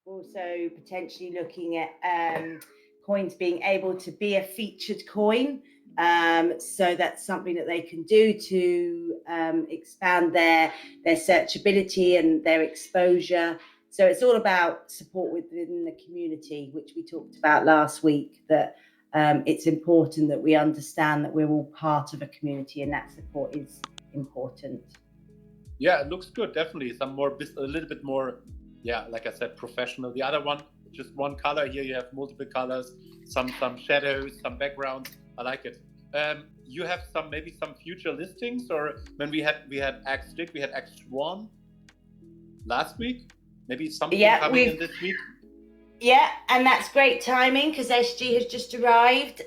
also potentially looking at coins being able to be a featured coin. So that's something that they can do to expand their searchability and their exposure. So it's all about support within the community, which we talked about last week, that it's important that we understand that we're all part of a community, and that support is important. Yeah, it looks good. Definitely some more, a little bit more, yeah, like I said, professional. The other one, just one color. Here you have multiple colors, some shadows, some backgrounds. I like it. You have maybe some future listings, or when we had XDoge, we had X1 last week. Maybe something coming in this week. Yeah, and that's great timing because SG has just arrived.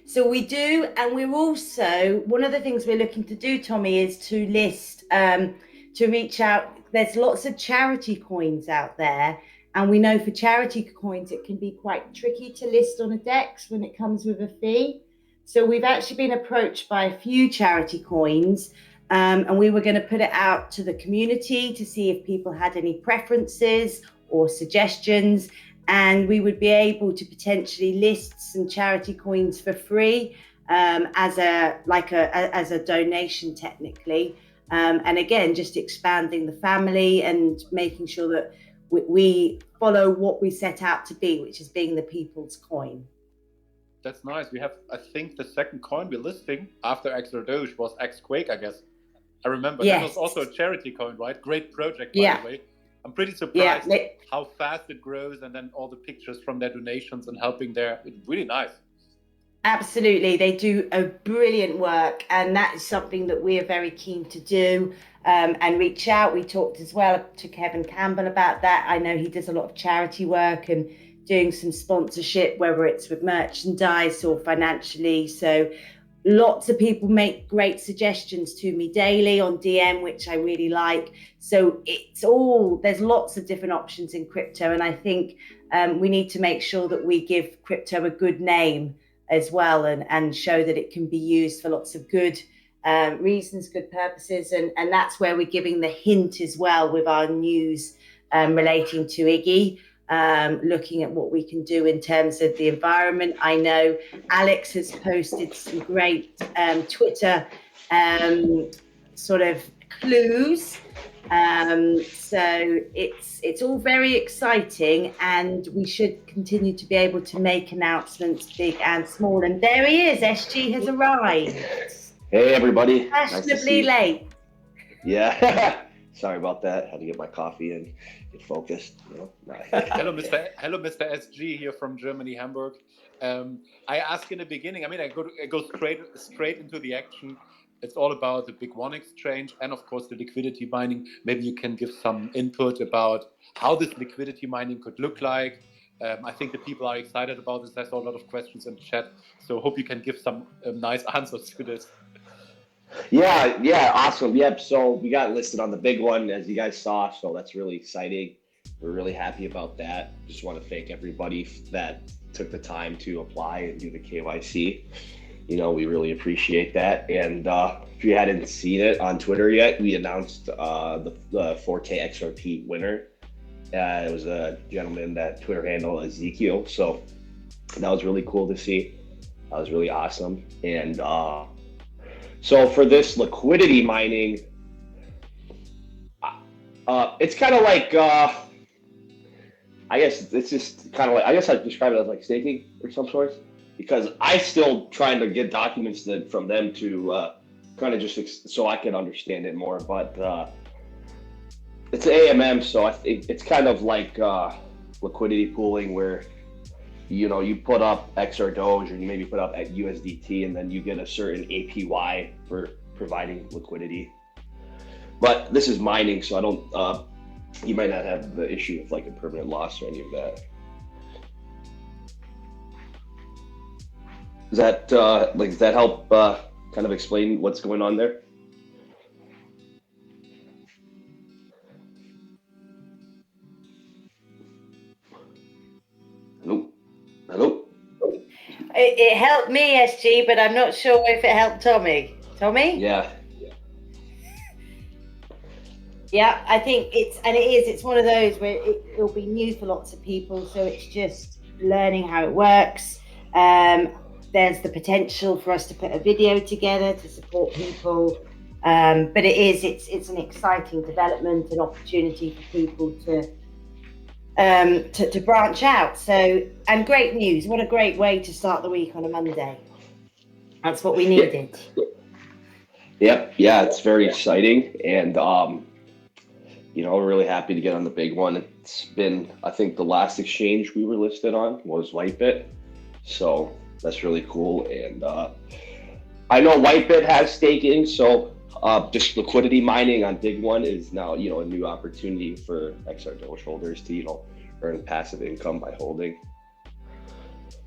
So we do, and we're also, one of the things we're looking to do, Tommy, is to list, to reach out. There's lots of charity coins out there, and we know for charity coins it can be quite tricky to list on a DEX when it comes with a fee. So we've actually been approached by a few charity coins, and we were going to put it out to the community to see if people had any preferences or suggestions, and we would be able to potentially list some charity coins for free as a donation technically, and again just expanding the family and making sure that we follow what we set out to be, which is being the people's coin. That's nice. We have, I think, the second coin we're listing after XRDoge was XQuake, I guess. I remember. Yes. That was also a charity coin, right? Great project, by the way. I'm pretty surprised how fast it grows, and then all the pictures from their donations and helping there. It's really nice. Absolutely. They do a brilliant work, and that is something that we are very keen to do and reach out. We talked as well to Kevin Campbell about that. I know he does a lot of charity work and doing some sponsorship, whether it's with merchandise or financially. So lots of people make great suggestions to me daily on DM, which I really like. So there's lots of different options in crypto. And I think we need to make sure that we give crypto a good name as well, and show that it can be used for lots of good reasons, good purposes. And that's where we're giving the hint as well with our news relating to Iggy. Looking at what we can do in terms of the environment. I know Alex has posted some great Twitter sort of clues. So it's all very exciting, and we should continue to be able to make announcements big and small. And there he is, SG has arrived. Hey everybody. Fashionably late. Yeah. Sorry about that. Had to get my coffee and get focused. Hello, Mr. SG here from Germany, Hamburg. I asked in the beginning. I mean, I go straight into the action. It's all about the BigONE exchange and, of course, the liquidity mining. Maybe you can give some input about how this liquidity mining could look like. I think the people are excited about this. I saw a lot of questions in the chat, so hope you can give some nice answers to this. Yeah, awesome. Yep. So we got listed on the BigONE, as you guys saw. So that's really exciting. We're really happy about that. Just want to thank everybody that took the time to apply and do the KYC. We really appreciate that. And if you hadn't seen it on Twitter yet, we announced the 4K Xrp Winner. It was a gentleman that Twitter handle Ezekiel. So that was really cool to see. That was really awesome. And so for this liquidity mining, it's kind of like, I guess it's just kind of like, I guess I'd describe it as like staking or some sort, because I still trying to get documents from them to kind of just so I can understand it more. But it's AMM, so I think it's kind of like liquidity pooling where you put up XRDoge, or you maybe put up at USDT, and then you get a certain APY for providing liquidity. But this is mining, so I don't, you might not have the issue of like a permanent loss or any of that. Does that help kind of explain what's going on there? Hello? It helped me, SG, but I'm not sure if it helped Tommy. Tommy? Yeah. Yeah, I think it's one of those where it'll be new for lots of people. So it's just learning how it works. There's the potential for us to put a video together to support people. But it's an exciting development, an opportunity for people to branch out. So, and great news. What a great way to start the week on a Monday. That's what we needed. Yep. Yeah, it's very exciting. And, we're really happy to get on the big one. It's been, I think the last exchange we were listed on was Whitebit. So that's really cool. And I know Whitebit has staking. So just liquidity mining on BigONE is now, a new opportunity for XRDoge holders to, earn passive income by holding.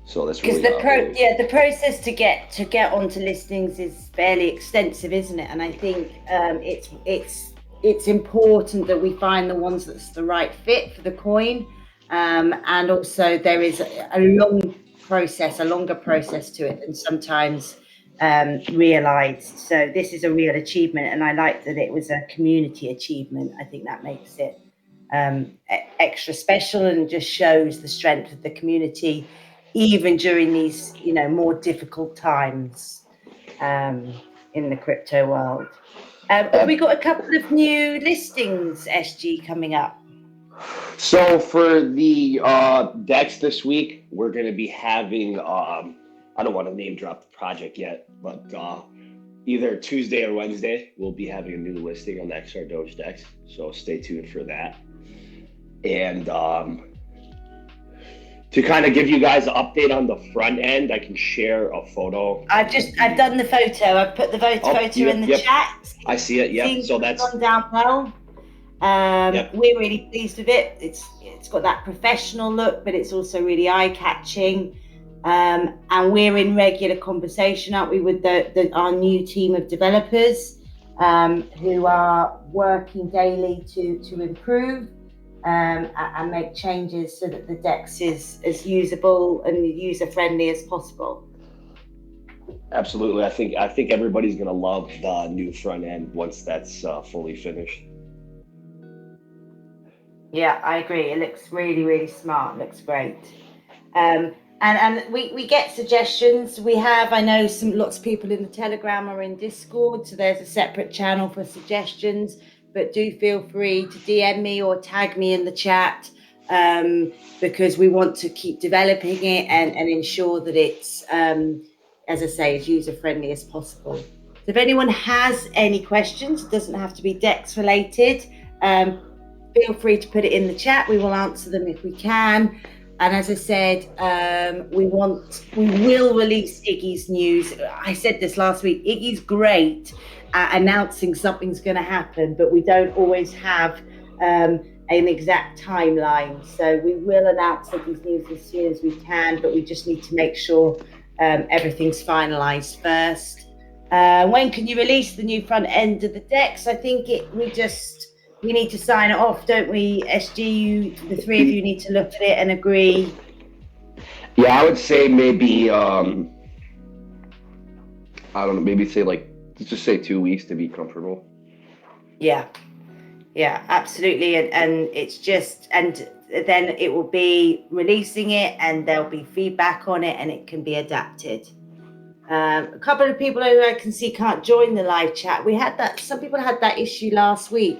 So that's really the process to get onto listings is fairly extensive, isn't it? And I think it's important that we find the ones that's the right fit for the coin, and also there is a longer process to it than sometimes realized. So this is a real achievement, and I like that it was a community achievement. I think that makes it extra special and just shows the strength of the community, even during these, more difficult times in the crypto world. We got a couple of new listings, SG, coming up. So for the Dex this week, we're going to be having, I don't want to name drop the project yet, but either Tuesday or Wednesday, we'll be having a new listing on the XRDoge Dex. So stay tuned for that. And to kind of give you guys an update on the front end, I can share a photo. I've done the photo. I've put the photo in the chat. I see it. Yeah. So that's gone down well. We're really pleased with it. It's got that professional look, but it's also really eye-catching. And we're in regular conversation, aren't we, with our new team of developers who are working daily to improve and make changes so that the Dex is as usable and user-friendly as possible. Absolutely. I think everybody's going to love the new front end once that's fully finished. Yeah, I agree. It looks really, really smart. It looks great. And we get suggestions. I know lots of people in the Telegram or in Discord, so there's a separate channel for suggestions. But do feel free to DM me or tag me in the chat, because we want to keep developing it and ensure that it's, as I say, as user-friendly as possible. So if anyone has any questions, it doesn't have to be Dex related, feel free to put it in the chat. We will answer them if we can. And as I said, we will release Iggy's news. I said this last week. Iggy's great at announcing something's going to happen, but we don't always have an exact timeline. So we will announce Iggy's news as soon as we can, but we just need to make sure everything's finalized first. When can you release the new front end of the Dex? I think we need to sign it off, don't we, SG? The three of you need to look at it and agree. Yeah, I would say maybe, I don't know, maybe say let's just say 2 weeks to be comfortable. Yeah, absolutely. And it's just, and then it will be releasing it and there'll be feedback on it and it can be adapted. A couple of people who I can see can't join the live chat. Some people had that issue last week.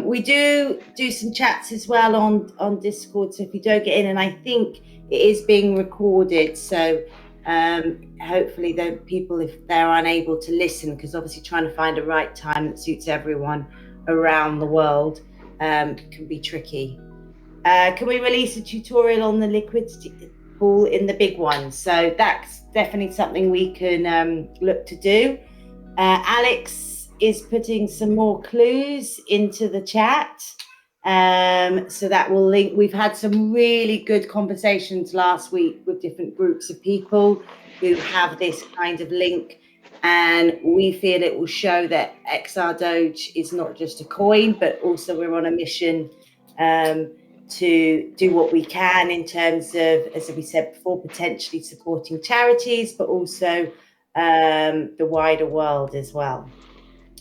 We do some chats as well on Discord, so if you don't get in, and I think it is being recorded, so hopefully the people, if they're unable to listen, because obviously trying to find a right time that suits everyone around the world can be tricky. Can we release a tutorial on the liquidity pool in the BigONE? So that's definitely something we can look to do. Alex is putting some more clues into the chat, so that will link. We've had some really good conversations last week with different groups of people who have this kind of link, and we feel it will show that XRDoge is not just a coin, but also we're on a mission to do what we can in terms of, as we said before, potentially supporting charities, but also the wider world as well.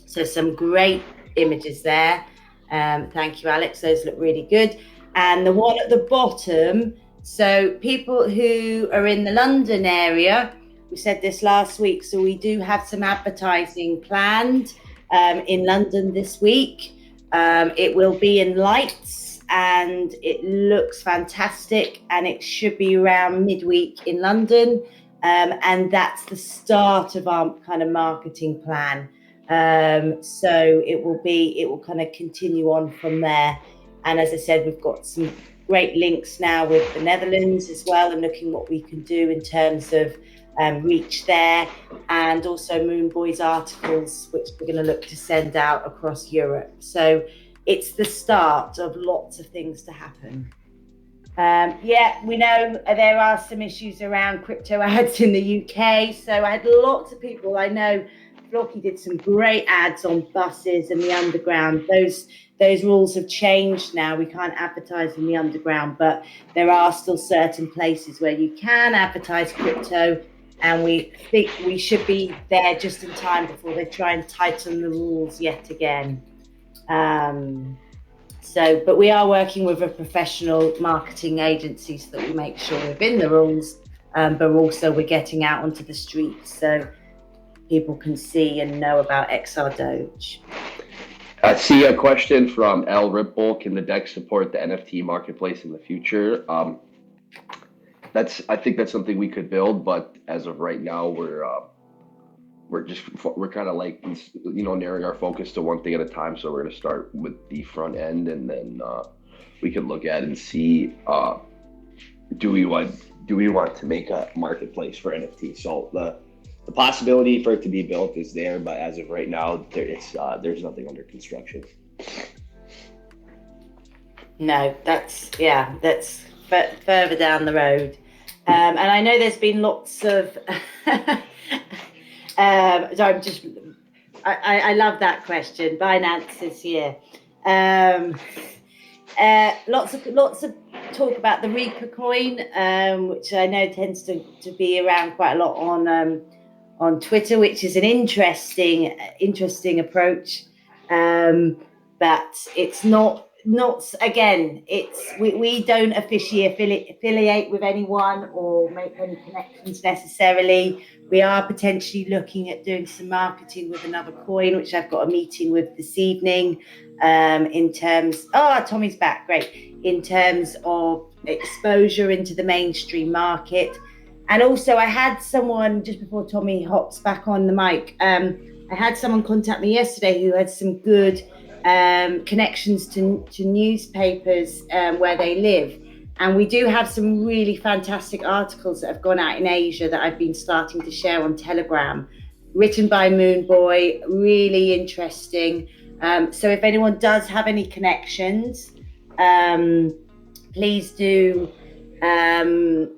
So some great images there. Thank you, Alex. Those look really good. And the one at the bottom, so people who are in the London area, we said this last week, so we do have some advertising planned in London this week. It will be in lights and it looks fantastic, and it should be around midweek in London. And that's the start of our kind of marketing plan. So it will kind of continue on from there. And as I said, we've got some great links now with the Netherlands as well, and looking what we can do in terms of reach there, and also Moon Boys articles, which we're going to look to send out across Europe. So it's the start of lots of things to happen. Yeah, we know there are some issues around crypto ads in the UK. So I had lots of people. I know Flocky did some great ads on buses and the underground. Those rules have changed now. We can't advertise in the underground, but there are still certain places where you can advertise crypto, and we think we should be there just in time before they try and tighten the rules yet again. But we are working with a professional marketing agency so that we make sure we're within the rules, but also we're getting out onto the streets so people can see and know about XRDoge. I see a question from L. Ripple. Can the DEX support the NFT marketplace in the future? I think that's something we could build, but as of right now, we're kind of like, narrowing our focus to one thing at a time. So we're going to start with the front end, and then we can look at and see do we want to make a marketplace for NFT? So the possibility for it to be built is there, but as of right now, there's nothing under construction. No, that's further down the road. And I know there's been lots of I love that question. Binance is here. Lots of talk about the Reaper coin, which I know tends to be around quite a lot on Twitter, which is an interesting approach. But it's not again, we don't officially affiliate with anyone or make any connections necessarily. We are potentially looking at doing some marketing with another coin, which I've got a meeting with this evening, in terms, Tommy's back, great, in terms of exposure into the mainstream market. And also I had someone, just before Tommy hops back on the mic, I had someone contact me yesterday who had some good connections to newspapers where they live. And we do have some really fantastic articles that have gone out in Asia that I've been starting to share on Telegram, written by Moon Boy, really interesting. So if anyone does have any connections, please do DM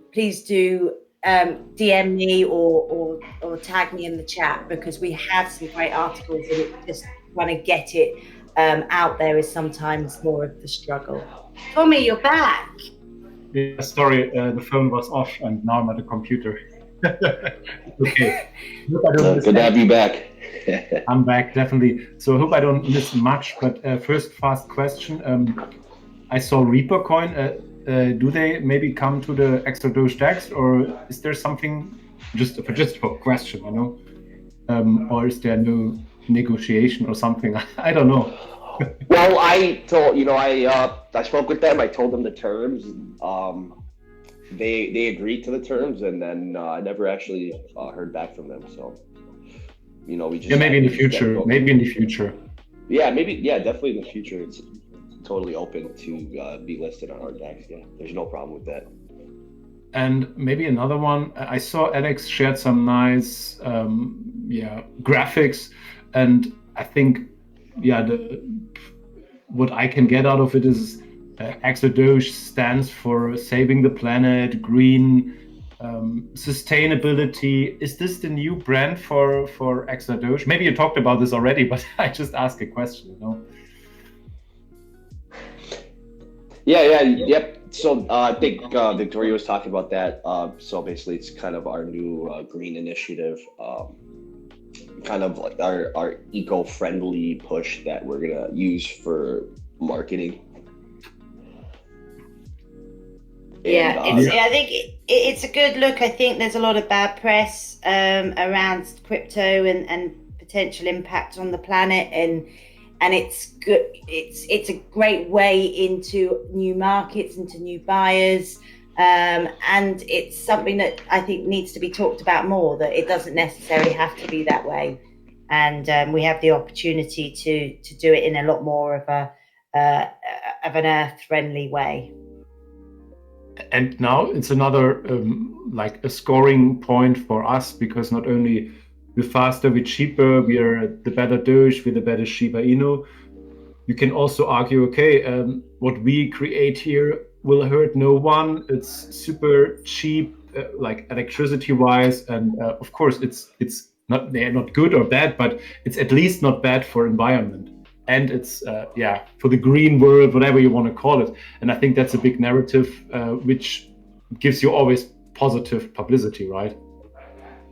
me or tag me in the chat, because we have some great articles, and it just trying to get it out there is sometimes more of the struggle. Tommy, you're back. Yeah, sorry, the phone was off and now I'm at the computer. Okay. Good to have you back. I'm back, definitely. So I hope I don't miss much, but first fast question. I saw Reaper coin. Do they maybe come to the XRDoge Dex, or is there something, just a question, or is there no negotiation or something? I don't know. Well, I told, I spoke with them. I told them the terms. They agreed to the terms, and then I never actually heard back from them. So, we just maybe in the future. Maybe in the future. Yeah, maybe. Yeah, definitely in the future. It's totally open to be listed on our DEX. Yeah, there's no problem with that. And maybe another one. I saw Alex shared some nice, graphics, and I think, what I can get out of it is XRDoge stands for saving the planet, green, sustainability. Is this the new brand for XRDoge? Maybe you talked about this already, but I just asked a question, Yep. So I think Victoria was talking about that. So basically, it's kind of our new green initiative. kind of like our eco-friendly push that we're gonna use for marketing. Yeah, I think it's a good look. I think there's a lot of bad press around crypto and potential impact on the planet, and it's good. It's a great way into new markets, into new buyers, and it's something that I think needs to be talked about more. That it doesn't necessarily have to be that way, and we have the opportunity to do it in a lot more of an earth-friendly way. And now it's another like a scoring point for us, because not only we're faster, we're cheaper, we're the better Doge, we're the better Shiba Inu. You can also argue, okay, what we create here will hurt no one. It's super cheap, like electricity-wise, and of course, it's not, they're not good or bad, but it's at least not bad for environment. And it's for the green world, whatever you want to call it. And I think that's a big narrative, which gives you always positive publicity, right?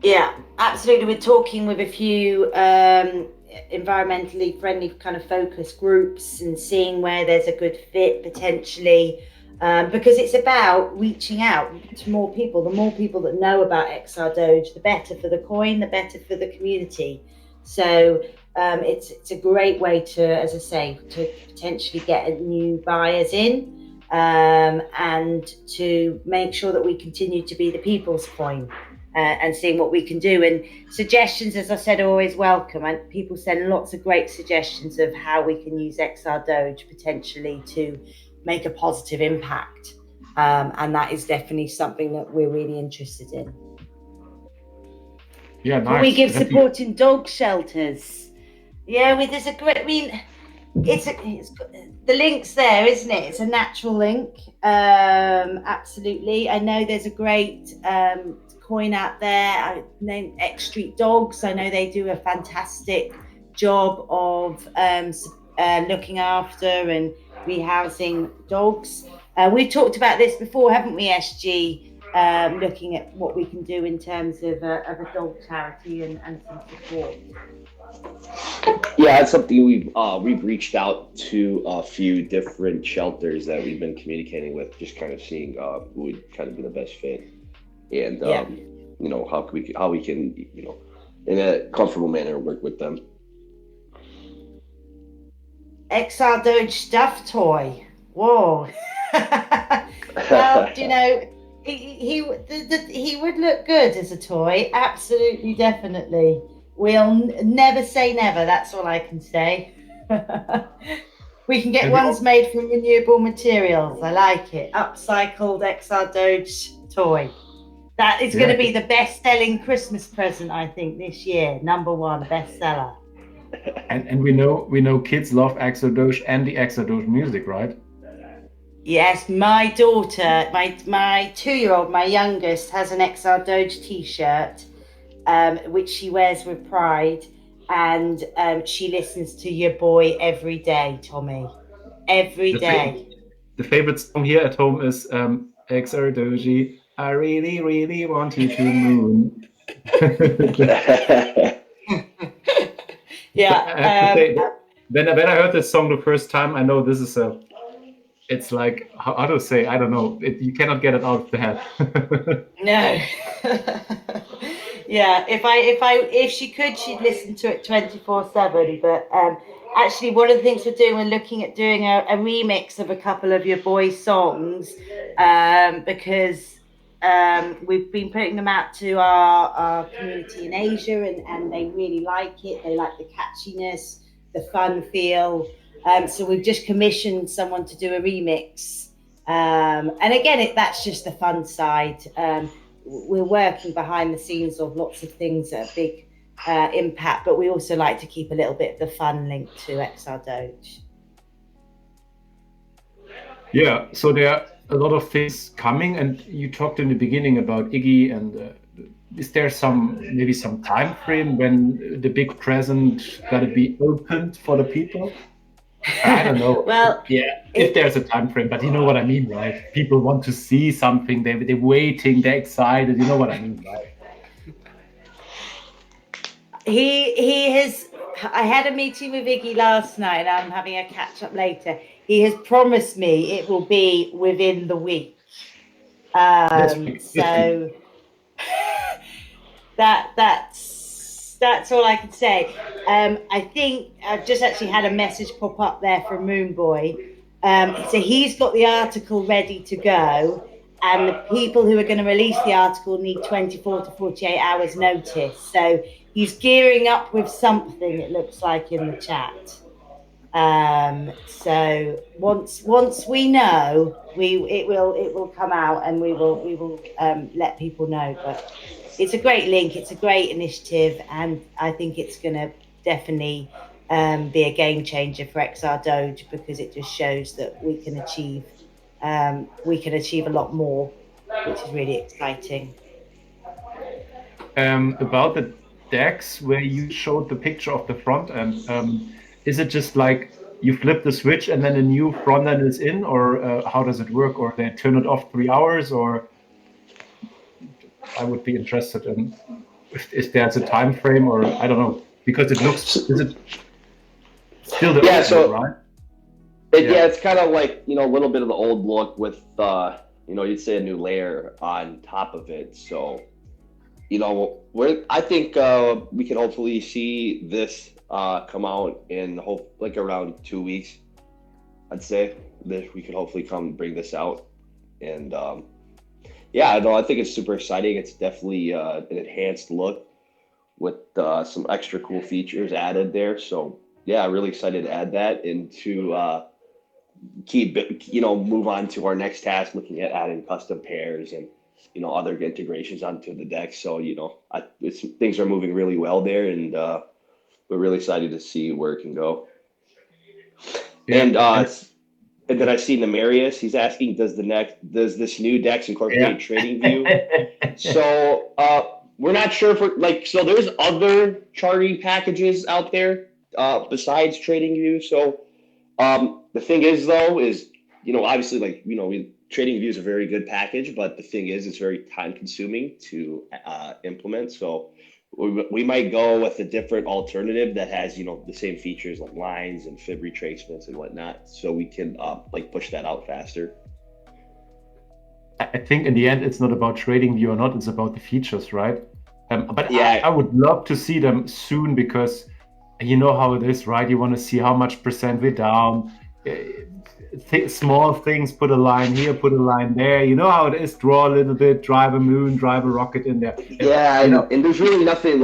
Yeah, absolutely. We're talking with a few environmentally friendly kind of focus groups and seeing where there's a good fit potentially, because it's about reaching out to more people. The more people that know about XRDoge, the better for the coin, the better for the community. So it's a great way to, as I say, to potentially get new buyers in, and to make sure that we continue to be the people's coin, and seeing what we can do. And suggestions, as I said, are always welcome. And people send lots of great suggestions of how we can use XRDoge potentially to make a positive impact. And that is definitely something that we're really interested in. Yeah, nice. We give support in dog shelters. Yeah, there's a great. I mean, it's the link's there, isn't it? It's a natural link. Absolutely. I know there's a great coin out there named XRDoge. I know they do a fantastic job of looking after and rehousing dogs. We've talked about this before, haven't we, SG? Looking at what we can do in terms of a dog charity and some support. Yeah, it's something we've reached out to a few different shelters that we've been communicating with, just kind of seeing who would kind of be the best fit, and you know, how we can, you know, in a comfortable manner work with them. XRDoge stuffed toy. Whoa. Well, you know, he would look good as a toy. Absolutely, definitely. We'll never say never. That's all I can say. We can get ones made from renewable materials. I like it. Upcycled XRDoge toy. That is going to be the best-selling Christmas present, I think, this year. #1 bestseller. And we know kids love XRDoge and the XRDoge music, right? Yes, my daughter, my 2-year-old, my youngest, has an XRDoge T-shirt, which she wears with pride, and she listens to your boy every day, Tommy. Every day. The favorite song here at home is XRDoge, I really, really want you to moon. Yeah. When I heard this song the first time, I know this is it's like, how to say, I don't know, you cannot get it out of the head. No. Yeah, if she could, she'd listen to it 24/7. But actually, one of the things we're looking at doing a remix of a couple of your boys' songs, because we've been putting them out to our community in Asia, and they really like it. They like the catchiness, the fun feel. So we've just commissioned someone to do a remix. And again, that's just the fun side. We're working behind the scenes of lots of things that are big impact, but we also like to keep a little bit of the fun linked to XRDoge. Yeah, so there are a lot of things coming, and you talked in the beginning about Iggy, and is there maybe some time frame when the big present got to be opened for the people? I don't know. Well, yeah, if there's a time frame, but you know what I mean, right? People want to see something. They're waiting. They're excited. You know what I mean, right? He has. I had a meeting with Iggy last night, and I'm having a catch up later. He has promised me it will be within the week. So that's all I can say. I think I've just actually had a message pop up there from Moonboy. So he's got the article ready to go, and the people who are going to release the article need 24 to 48 hours notice. So he's gearing up with something, it looks like, in the chat. So once we know, it will come out, and we will let people know. But it's a great link, it's a great initiative, and I think it's going to definitely be a game changer for XRDoge, because it just shows that we can achieve a lot more, which is really exciting. About the DEX, where you showed the picture of the front end, is it just like you flip the switch and then a new front end is in, or how does it work? Or they turn it off 3 hours? Or I would be interested in if there's a time frame, or I don't know, because it looks, is it still the old so look, right? it's kind of like, a little bit of the old look with you'd say a new layer on top of it. So I think we can hopefully see this come out in around 2 weeks. I'd say that we could hopefully come bring this out, and I think it's super exciting. It's definitely an enhanced look with some extra cool features added there. So really excited to add that and to move on to our next task, looking at adding custom pairs and other integrations onto the deck. So things are moving really well there, and we're really excited to see where it can go. And then I see Nemarius, he's asking, does this new Dex incorporate trading view? So we're not sure so there's other charting packages out there besides trading view. So the thing is, though, is obviously trading view is a very good package, but the thing is, it's very time consuming to implement. So we might go with a different alternative that has the same features like lines and fib retracements and whatnot, so we can push that out faster. I think in the end, it's not about trading view or not, it's about the features, right? But I would love to see them soon, because you know how it is, right? You want to see how much % we're down. Small things, put a line here, put a line there. You know how it is, draw a little bit, drive a moon, drive a rocket in there. And there's really nothing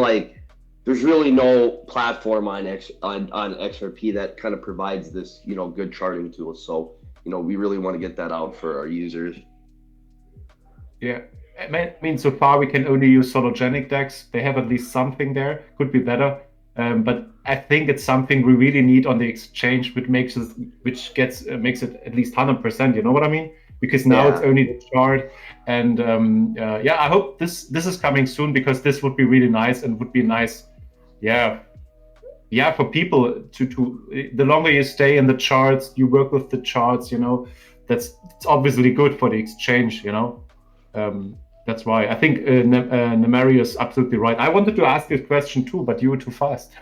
there's really no platform on XRP that kind of provides this, good charting tool. So, we really want to get that out for our users. Yeah, I mean, so far we can only use sologenic decks. They have at least something there, could be better. But I think it's something we really need on the exchange, which makes it at least 100%. You know what I mean? Because now it's only the chart, and I hope this is coming soon, because this would be really nice, and would be nice, for people to the longer you stay in the charts, you work with the charts. It's obviously good for the exchange. That's why I think Nemarius is absolutely right. I wanted to ask this question too, but you were too fast.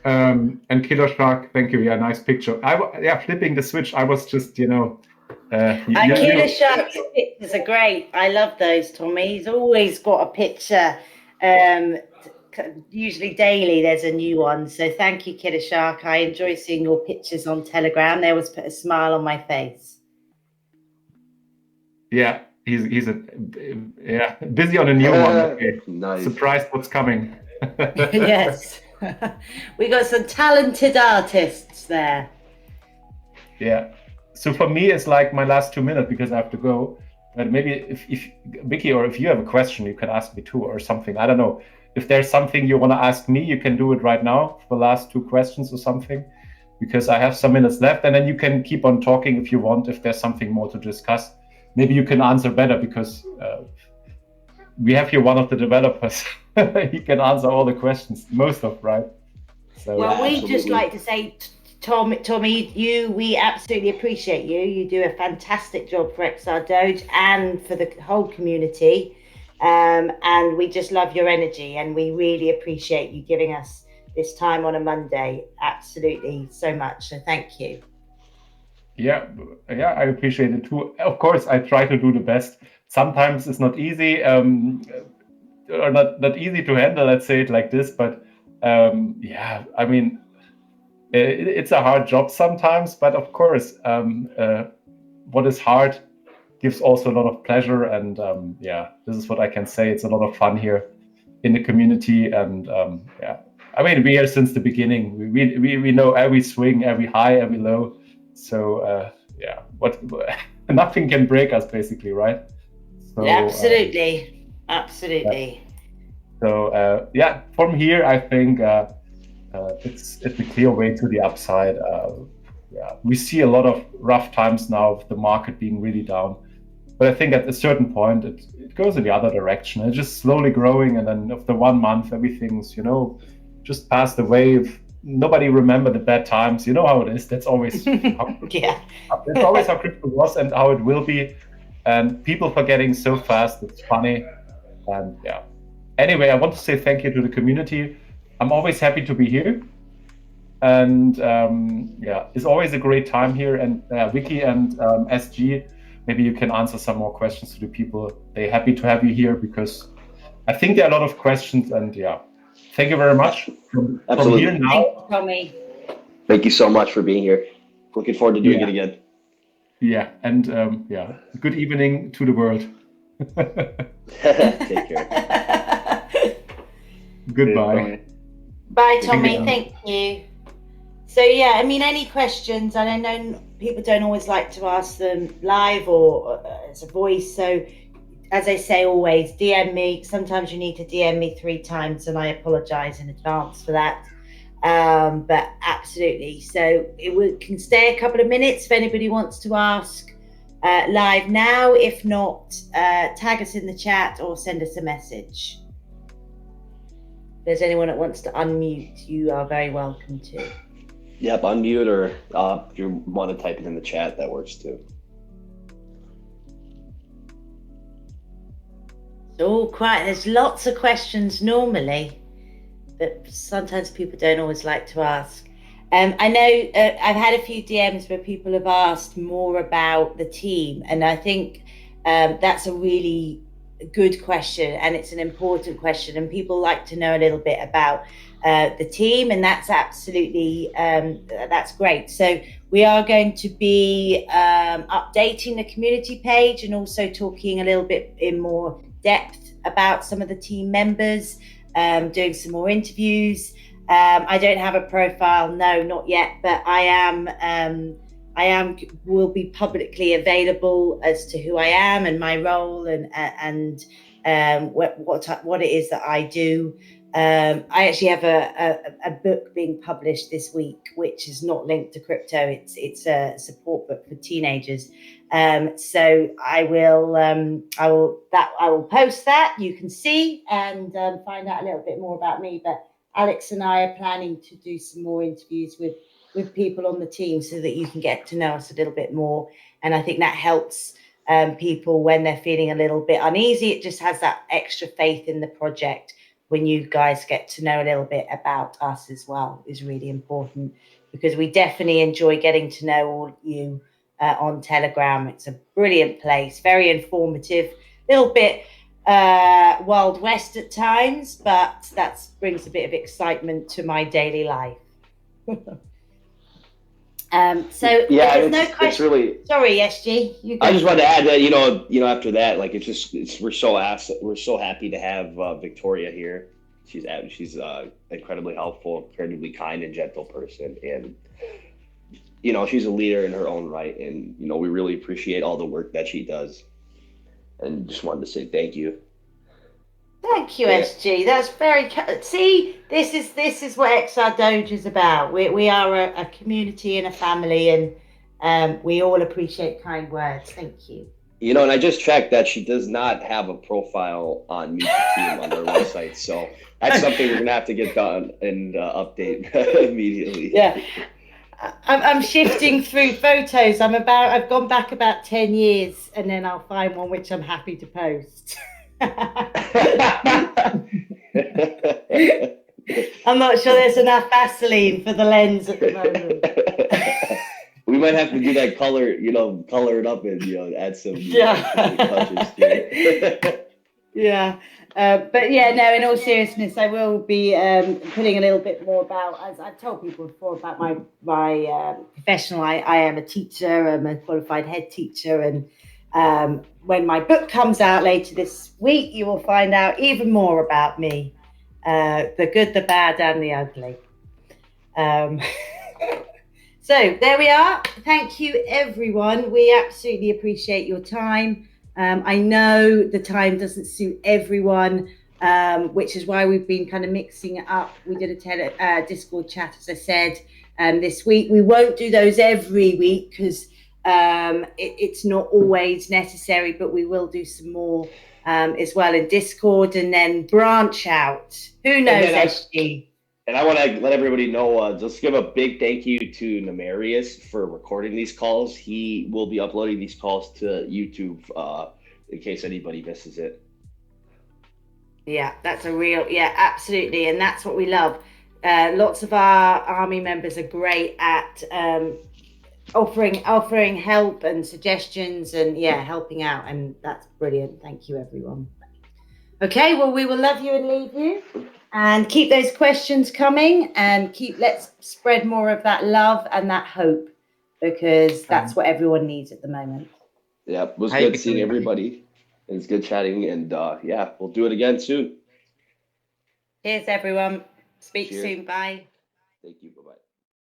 And Killer Shark, thank you. Yeah, nice picture. Flipping the switch. I was just, Killer Shark's pictures are great. I love those, Tommy. He's always got a picture. Usually daily, there's a new one. So thank you, Killer Shark. I enjoy seeing your pictures on Telegram. They always put a smile on my face. Yeah, he's busy on a new one. Okay. Nice. Surprised what's coming. Yes, we got some talented artists there. Yeah. So for me, it's like my last 2 minutes, because I have to go. But maybe if Vicky, or if you have a question, you can ask me too, or something. I don't know. If there's something you want to ask me, you can do it right now for the last 2 questions or something, because I have some minutes left, and then you can keep on talking if you want. If there's something more to discuss, maybe you can answer better, because we have here one of the developers. He can answer all the questions, most of, right? So, well, we just like to say, Tommy, we absolutely appreciate you. You do a fantastic job for XRDoge and for the whole community. And we just love your energy, and we really appreciate you giving us this time on a Monday. Absolutely, so much. So thank you. Yeah, I appreciate it too. Of course, I try to do the best. Sometimes it's not easy, or not easy to handle. Let's say it like this. But yeah, I mean, it's a hard job sometimes. But of course, what is hard gives also a lot of pleasure. And yeah, this is what I can say. It's a lot of fun here in the community. And yeah, I mean, we're here since the beginning. We know every swing, every high, every low. So yeah, nothing can break us, basically, right? So, absolutely, absolutely. So yeah, from here, I think it's a clear way to the upside. Yeah, we see a lot of rough times now of the market being really down, but I think at a certain point it goes in the other direction. It's just slowly growing, and then after 1 month, everything's just past the wave. Nobody remember the bad times. You know how it is. That's always Yeah. That's always how crypto was and how it will be. And people forgetting so fast. It's funny. And yeah. Anyway, I want to say thank you to the community. I'm always happy to be here. And yeah, it's always a great time here. And Vicky and SG, maybe you can answer some more questions to the people. They're happy to have you here because I think there are a lot of questions. And yeah. Thank you very much. From here now. Thank you, Tommy. Thank you so much for being here. Looking forward to doing it again. Yeah, and yeah, good evening to the world. Take care. Goodbye. Bye, Tommy. Thank you. So yeah, I mean, any questions? And I know people don't always like to ask them live or as a voice. So as I say always, DM me. Sometimes you need to DM me 3 times, and I apologize in advance for that. But absolutely. So we can stay a couple of minutes if anybody wants to ask live now. If not, tag us in the chat or send us a message. If there's anyone that wants to unmute, you are very welcome to. Yep, unmute, or if you want to type it in the chat, that works too. It's all quiet. There's lots of questions normally, but sometimes people don't always like to ask. I know I've had a few DMs where people have asked more about the team, and I think that's a really good question, and it's an important question, and people like to know a little bit about the team, and that's absolutely that's great. So we are going to be updating the community page and also talking a little bit in more depth about some of the team members, doing some more interviews. I don't have a profile, no, not yet, but will be publicly available as to who I am and my role and what it is that I do. I actually have a book being published this week, which is not linked to crypto. It's a support book for teenagers. So I will post that. You can see and find out a little bit more about me. But Alex and I are planning to do some more interviews with people on the team so that you can get to know us a little bit more. And I think that helps people when they're feeling a little bit uneasy. It just has that extra faith in the project. When you guys get to know a little bit about us as well is really important, because we definitely enjoy getting to know all you on Telegram. It's a brilliant place, very informative, a little bit Wild West at times, but that brings a bit of excitement to my daily life. So yeah, there's no question. It's really, sorry, SG. I just wanted to add that after that, like we're so happy to have Victoria here. She's incredibly helpful, incredibly kind and gentle person, and she's a leader in her own right, and we really appreciate all the work that she does, and just wanted to say thank you. Thank you, SG. That's very. See, this is what XRDoge is about. We are a community and a family, and we all appreciate kind words. Thank you. And I just checked that she does not have a profile on Meet the Team on their website, so that's something we're gonna have to get done and update immediately. Yeah, I'm shifting through photos. I've gone back about 10 years, and then I'll find one which I'm happy to post. I'm not sure there's enough Vaseline for the lens at the moment. We might have to do that color, color it up and add some touches to it. Yeah. But yeah, no, in all seriousness, I will be putting a little bit more about, as I've told people before, about my professional. I am a teacher. I'm a qualified head teacher. And when my book comes out later this week, you will find out even more about me, the good, the bad, and the ugly. So there we are. Thank you, everyone. We absolutely appreciate your time. I know the time doesn't suit everyone, which is why we've been kind of mixing it up. We did a Discord chat, as I said, this week. We won't do those every week because it's not always necessary, but we will do some more as well in Discord and then branch out. Who knows, SG? And I want to let everybody know, just give a big thank you to Nemarius for recording these calls. He will be uploading these calls to YouTube in case anybody misses it. Yeah, that's absolutely. And that's what we love. Lots of our Army members are great at offering help and suggestions and helping out. And that's brilliant. Thank you, everyone. Okay, well, we will love you and leave you. And keep those questions coming and let's spread more of that love and that hope because that's what everyone needs at the moment. Yeah, it was good seeing everybody. It was good chatting and we'll do it again soon. Cheers, everyone. Speak soon. Bye. Thank you. Bye-bye.